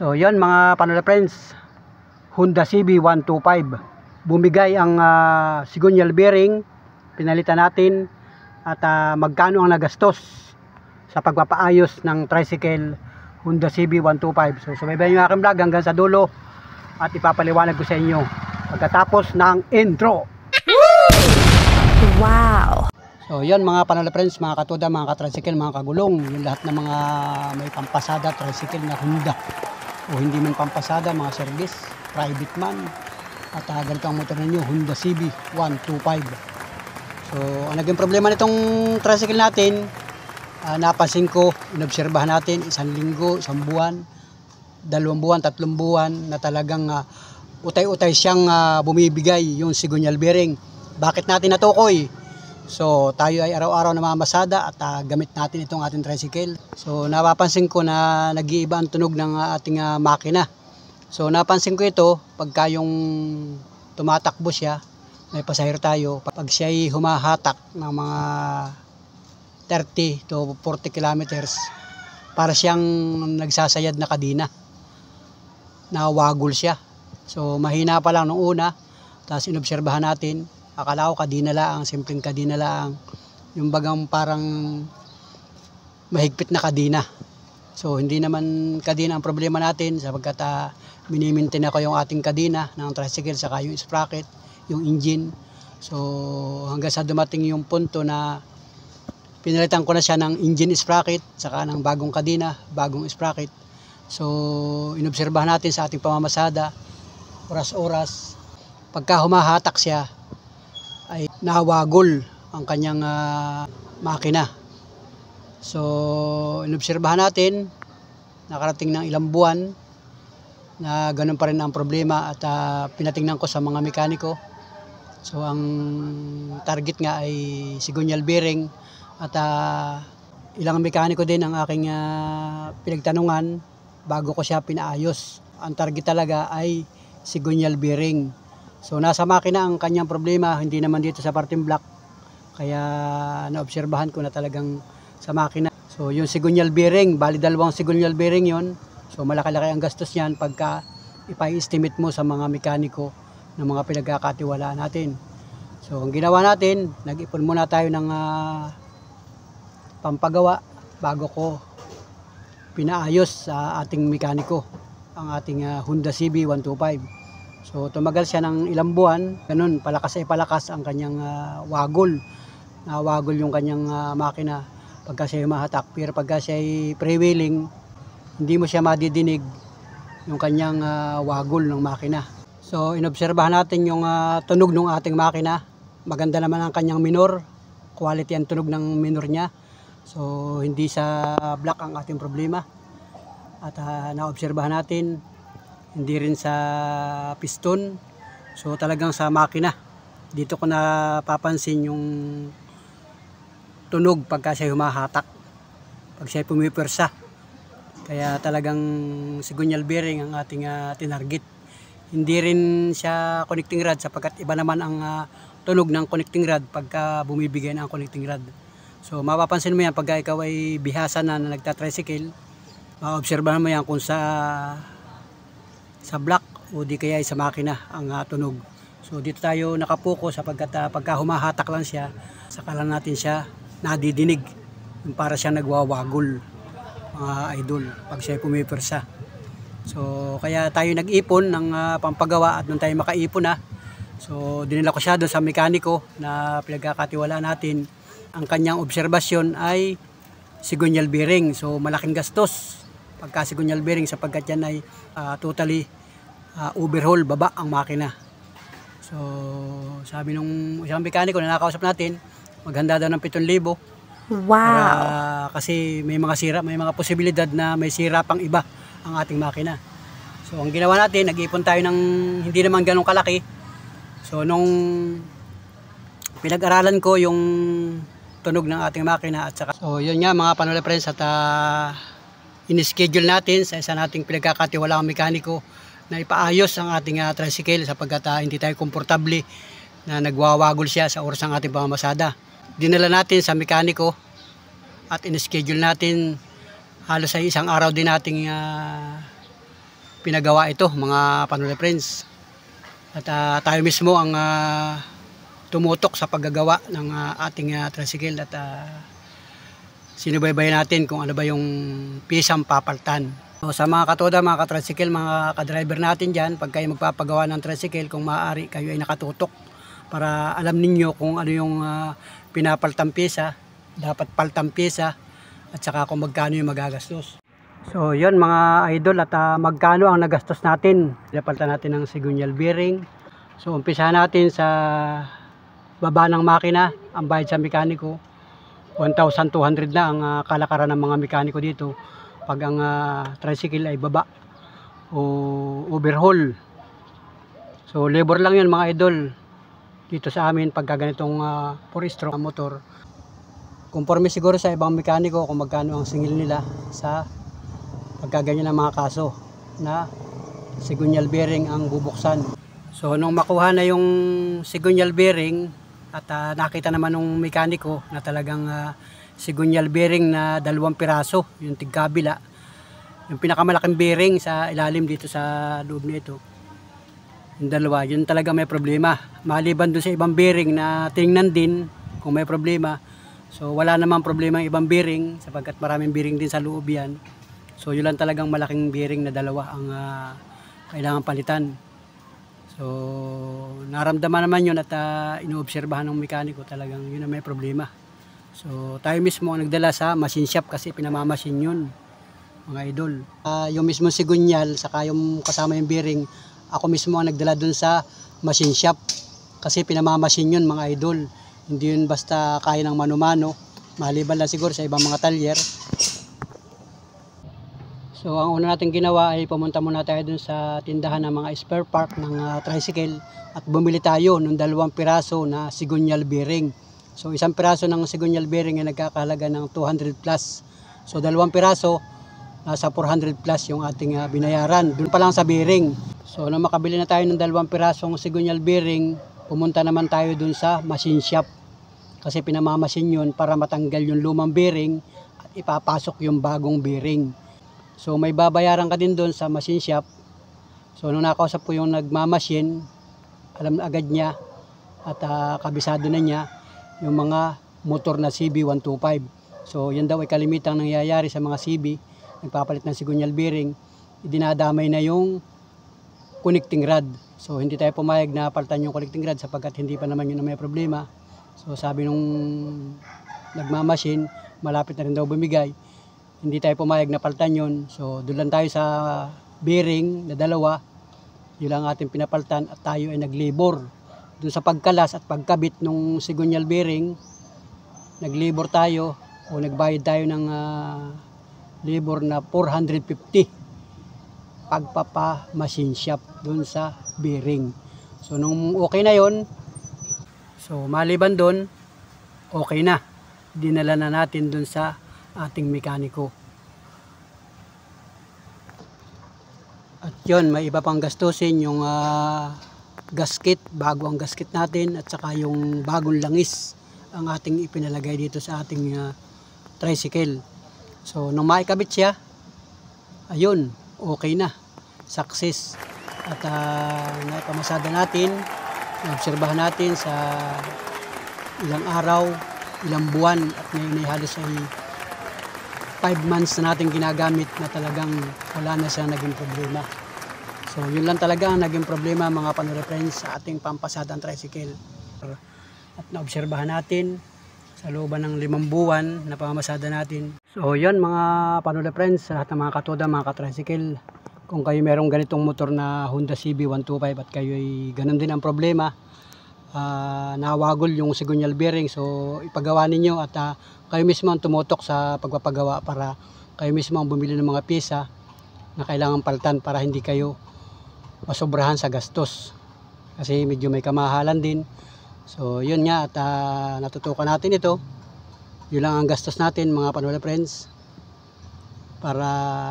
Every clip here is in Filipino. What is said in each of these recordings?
So yan mga panola friends, Honda CB125. Bumigay ang sigunyal bearing, pinalitan natin at magkano ang nagastos sa pagpapaayos ng tricycle Honda CB125. So subaybayan nyo aking vlog hanggang sa dulo at ipapaliwanag ko sa inyo pagkatapos ng intro. Wow! So yan mga panola friends, mga katuda, mga katricycle, mga kagulong, yung lahat ng mga may pampasada tricycle na Honda o hindi man pampasada, mga service, private man, at ganito ang motor ninyo, Honda CB125. So ang naging problema nitong tricycle natin, napansin ko, inobserbahan natin, 1 linggo, 1 buwan, 2 buwan, 3 buwan na talagang utay-utay siyang bumibigay yung sigunyal bearing. Bakit natin natukoy? So tayo ay araw-araw namamasada at gamit natin itong ating tricycle. So napapansin ko na nag-iiba ang tunog ng ating makina. So napansin ko ito pagka yung tumatakbo siya, may pasahero tayo, pag siya ay humahatak ng mga 30 to 40 kilometers, para siyang nagsasayad na kadina, nawagol siya. So mahina pa lang nung una, tapos inobserbahan natin, akala ko kadina lang, simpleng kadina lang, yung bagang parang mahigpit na kadina. So hindi naman kadina ang problema natin, sapagkat minimintin ako yung ating kadina ng tricycle, saka yung sprocket, yung engine. So hanggang sa dumating yung punto na pinalitan ko na siya ng engine sprocket, saka ng bagong kadina, bagong sprocket. So inobserbahan natin sa ating pamamasada, oras-oras, pagka humahatak siya ay nawagol ang kanyang makina. So inobserbahan natin, nakarating ng ilang buwan na ganun pa rin ang problema, at pinatingnan ko sa mga mekaniko. So ang target nga ay sigunyal bearing, at ilang mekaniko din ang aking pinagtanungan bago ko siya pinaayos. Ang target talaga ay sigunyal bearing. So nasa makina ang kanyang problema, hindi naman dito sa parting block. Kaya naobserbahan ko na talagang sa makina. So yung sigunyal bearing, bali 2 sigunyal bearing yon. So malaki-laki ang gastos niyan pagka ipa-estimate mo sa mga mekaniko ng mga pinagkakatiwalaan natin. So ang ginawa natin, nag-ipon muna tayo ng pampagawa bago ko pinaayos sa ating mekaniko ang ating Honda CB125. So tumagal siya ng ilang buwan, ganun, palakas ay palakas ang kanyang wagol. Nawagol yung kanyang makina pagka siya humahatak. Pero pagka siya ay pre-wheeling, hindi mo siya madidinig yung kanyang wagol ng makina. So inobserbahan natin yung tunog ng ating makina. Maganda naman ang kanyang minor, quality ang tunog ng minor niya. So hindi sa block ang ating problema. At naobserbahan natin, hindi rin sa piston. So talagang sa makina, dito ko napapansin yung tunog pagka siya humahatak, pag siya pumipwersa. Kaya talagang sigunyal bearing ang ating tinarget. Hindi rin siya connecting rod, sapagkat iba naman ang tunog ng connecting rod pagka bumibigay na ang connecting rod. So mapapansin mo yan pagka ikaw ay bihasa na nagtatricycle, maobserbahan mo yan kung sa block o di kaya sa makina ang tunog. So dito tayo nakapokus, sapagkat pagka humahatak lang siya, saka lang natin siya nadidinig, yung para siya nagwawagol, mga idol, pag siya pumipwersa. So kaya tayo nag-ipon ng pampagawa, at nung tayo makaipon na, so dinala ko siya doon sa mekaniko na pinagkakatiwalaan natin. Ang kanyang obserbasyon ay sigunyal bearing. So malaking gastos pagka sigunyal bearing, sapagkat yan ay totally overhaul, baba ang makina. So sabi nung isang mekaniko na nakausap natin, maghanda daw ng 7,000. Wow! Kasi may mga sira, may mga posibilidad na may sira pang iba ang ating makina. So ang ginawa natin, nag-ipon tayo ng hindi naman ganun kalaki. So nung pinag-aralan ko yung tunog ng ating makina, at saka, so yun nga mga panola friends, at in-schedule natin sa isa nating pinagkakatiwalaang mekaniko na ipaayos ang ating tricycle, sapagkat hindi tayo komportable na nagwawagol siya sa oras ng ating pamamasada. Dinala natin sa mekaniko at in-schedule natin, halos ay 1 araw din nating pinagawa ito, mga Panole Friends. At tayo mismo ang tumutok sa paggagawa ng ating tricycle at sinubaybayan natin kung ano ba yung pisang papaltan. So, sa mga katoda, mga katricycle, mga kadriver natin dyan, pag kayo magpapagawa ng tricycle, kung maaari kayo ay nakatutok para alam ninyo kung ano yung pinapaltang pyesa, dapat paltang pyesa, at saka kung magkano yung magagastos. So yun mga idol, at magkano ang nagastos natin. Pinapaltan natin ng segunyal bearing. So umpisahan natin sa baba ng makina, ang bayad sa mekaniko 1,200 na ang kalakaran ng mga mekaniko dito pag ang tricycle ay baba o overhaul. So labor lang yun mga idol dito sa amin pagka ganitong 4-stroke motor. Conforme siguro sa ibang mekaniko kung magkano ang singil nila sa pagkaganyan ng mga kaso na segunyal bearing ang bubuksan. So nung makuha na yung segunyal bearing at nakita naman ng mekaniko na talagang segunyal bearing na 2 piraso, yung tigkabila, yung pinakamalaking bearing sa ilalim dito sa loob nito, yung dalawa, yun talaga may problema. Maliban dun sa ibang bearing na tingnan din kung may problema, so wala namang problema yung ibang bearing sapagkat maraming bearing din sa loob yan. So yun lang talagang malaking bearing na 2 ang kailangan palitan. So naramdaman naman yun at inoobserbahan ng mekaniko, talagang yun ang may problema. So tayo mismo ang nagdala sa machine shop kasi pinamamasin yun mga idol. Yung mismo segunyal saka yung kasama yung bearing, ako mismo ang nagdala dun sa machine shop kasi pinamamasin yun mga idol. Hindi yun basta kaya ng mano-mano, maliban lang siguro sa ibang mga talyer. So ang una natin ginawa ay pumunta muna tayo dun sa tindahan ng mga spare part ng tricycle at bumili tayo ng 2 piraso na segunyal bearing. So isang piraso ng segunyal bearing ay nagkakahalaga ng 200 plus. So 2 piraso, nasa 400 plus yung ating binayaran. Doon pa lang sa bearing. So nung makabili na tayo ng 2 pirasong segunyal bearing, pumunta naman tayo dun sa machine shop. Kasi pinamamasin yun para matanggal yung lumang bearing at ipapasok yung bagong bearing. So may babayaran ka din doon sa machine shop. So nung nakausap ko yung nagmamasin, alam na agad niya at kabisado na niya yung mga motor na CB125. So yan daw ay kalimitang nangyayari sa mga CB, nagpapalit ng segunyal bearing, dinadamay na yung connecting rod. So hindi tayo pumayag na palitan yung connecting rod sapagkat hindi pa naman yun na may problema. So sabi nung nagmamasin, malapit na rin daw bumigay, hindi tayo pumayag na palitan yun. So doon lang tayo sa bearing na 2, yun lang ating pinapalitan at tayo ay naglibor. Doon sa pagkalas at pagkabit ng segunyal bearing, naglibor tayo o nagbayad tayo ng libor na 450 pagpapa machine shop doon sa bearing. So nung okay na yon, so maliban doon, okay na. Dinala na natin doon sa ating mekaniko. At yun, may iba pang gastusin, yung gasket, bago ang gasket natin at saka yung bagong langis ang ating ipinalagay dito sa ating tricycle. So nung maikabit siya, ayun, okay na, success. At naipamasada natin, naobserbahan natin sa ilang araw, ilang buwan, at ngayon ay halos ay 5 months na natin ginagamit na talagang wala na siya naging problema. So yun lang talaga ang naging problema mga Panole Friends sa ating pampasadang tricycle. At naobserbahan natin sa looban ng 5 buwan na pamamasada natin. So yun mga Panole Friends, sa lahat ng mga katoda, mga katricycle, kung kayo merong ganitong motor na Honda CB125 at kayo ay ganun din ang problema, nawagol yung segunyal bearing, so ipagawa ninyo at kayo mismo ang tumutok sa pagpapagawa para kayo mismo ang bumili ng mga pyesa na kailangan palitan para hindi kayo masobrahan sa gastos kasi medyo may kamahalan din. So yun nga, at natutukan natin ito. Yun lang ang gastos natin mga Panole Friends, para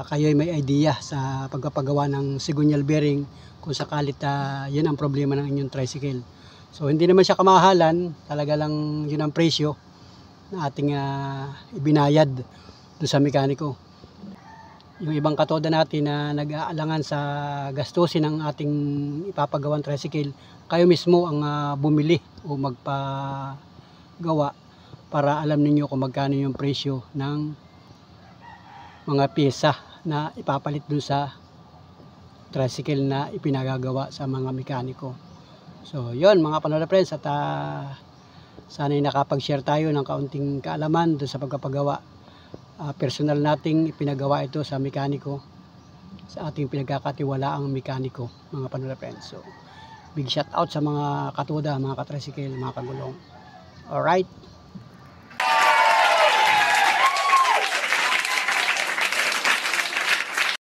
kayo ay may idea sa pagpapagawa ng segunyal bearing kung sakalit yun ang problema ng inyong tricycle. So hindi naman siya kamahalan, talaga lang yun ang presyo na ating ibinayad doon sa mekaniko. yung ibang katoda natin na nag-aalangan sa gastusin ng ating ipapagawang tricycle, kayo mismo ang bumili o magpagawa para alam ninyo kung magkano yung presyo ng mga pyesa na ipapalit dun sa tricycle na ipinagagawa sa mga mekaniko. So yun mga Panola Friends, at sana'y nakapag-share tayo ng kaunting kaalaman dun sa pagpapagawa. Personal nating ipinagawa ito sa mekaniko, sa ating pinagkakatiwalaang mekaniko, mga Panola Friends. So big shout out sa mga katoda, mga katricycle, mga kagulong. Alright.